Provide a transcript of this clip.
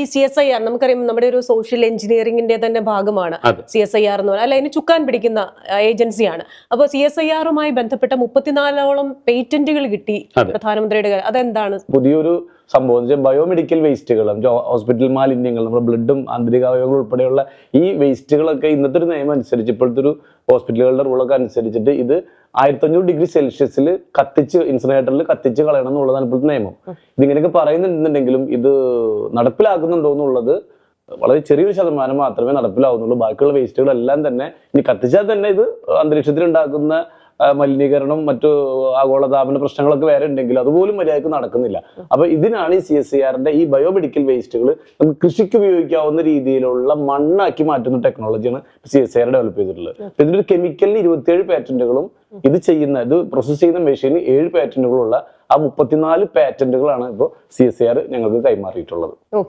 ഈ CSIR നമുക്കറിയാം, നമ്മുടെ ഒരു സോഷ്യൽ എഞ്ചിനീയറിംഗിന്റെ തന്നെ ഭാഗമാണ് CSIR എന്ന് പറയുന്നത്. അല്ല, അതിന് ചുക്കാൻ പിടിക്കുന്ന ഏജൻസിയാണ്. അപ്പോൾ CSIR-ുമായി ബന്ധപ്പെട്ട 34ഓളം പേറ്റന്റുകൾ കിട്ടി പ്രധാനമന്ത്രിയുടെ. അതെന്താണ് പുതിയൊരു സംഭവം? ബയോമെഡിക്കൽ വേസ്റ്റുകൾ, ഹോസ്പിറ്റൽ മാലിന്യങ്ങൾ, നമ്മുടെ ബ്ലഡും ആന്തരിക അവയവങ്ങൾ ഉൾപ്പെടെയുള്ള ഈ വേസ്റ്റുകളൊക്കെ ഇന്നത്തെ ഒരു നിയമം അനുസരിച്ച്, ഇപ്പോഴത്തെ ഒരു ഹോസ്പിറ്റലുകളുടെ റൂളൊക്കെ അനുസരിച്ചിട്ട് ഇത് 1500 ഡിഗ്രി സെൽഷ്യസിൽ ഇൻസിനറേറ്ററിൽ കത്തിച്ച് കളയണം എന്നുള്ളതാണ് ഇപ്പോഴത്തെ നിയമം. ഇതിങ്ങനെയൊക്കെ പറയുന്നുണ്ടെങ്കിലും ഇത് നടപ്പിലാക്കുന്നുണ്ടോ എന്നുള്ളത് വളരെ ചെറിയൊരു ശതമാനം മാത്രമേ നടപ്പിലാവുന്നുള്ളൂ. ബാക്കിയുള്ള വേസ്റ്റുകളെല്ലാം തന്നെ ഇനി കത്തിച്ചാൽ തന്നെ ഇത് അന്തരീക്ഷത്തിൽ ഉണ്ടാക്കുന്ന മലിനീകരണം, മറ്റു ആഗോളതാപന പ്രശ്നങ്ങളൊക്കെ വേറെ ഉണ്ടെങ്കിലും അതുപോലും മര്യാദക്ക് നടക്കുന്നില്ല. അപ്പൊ ഇതിനാണ് ഈ CSIR-ന്റെ ഈ ബയോമെഡിക്കൽ വേസ്റ്റുകൾ നമുക്ക് കൃഷിക്ക് ഉപയോഗിക്കാവുന്ന രീതിയിലുള്ള മണ്ണാക്കി മാറ്റുന്ന ടെക്നോളജിയാണ് CSIR ഡെവലപ്പ് ചെയ്തിട്ടുള്ളത്. ഇതിന്റെ ഒരു കെമിക്കലിന് 27 പാറ്റന്റുകളും ഇത് പ്രോസസ് ചെയ്യുന്ന മെഷീന് 7 പാറ്റന്റുകളുള്ള ആ 34 പാറ്റന്റുകളാണ് ഇപ്പോൾ CSIR ഞങ്ങൾക്ക് കൈമാറിയിട്ടുള്ളത്.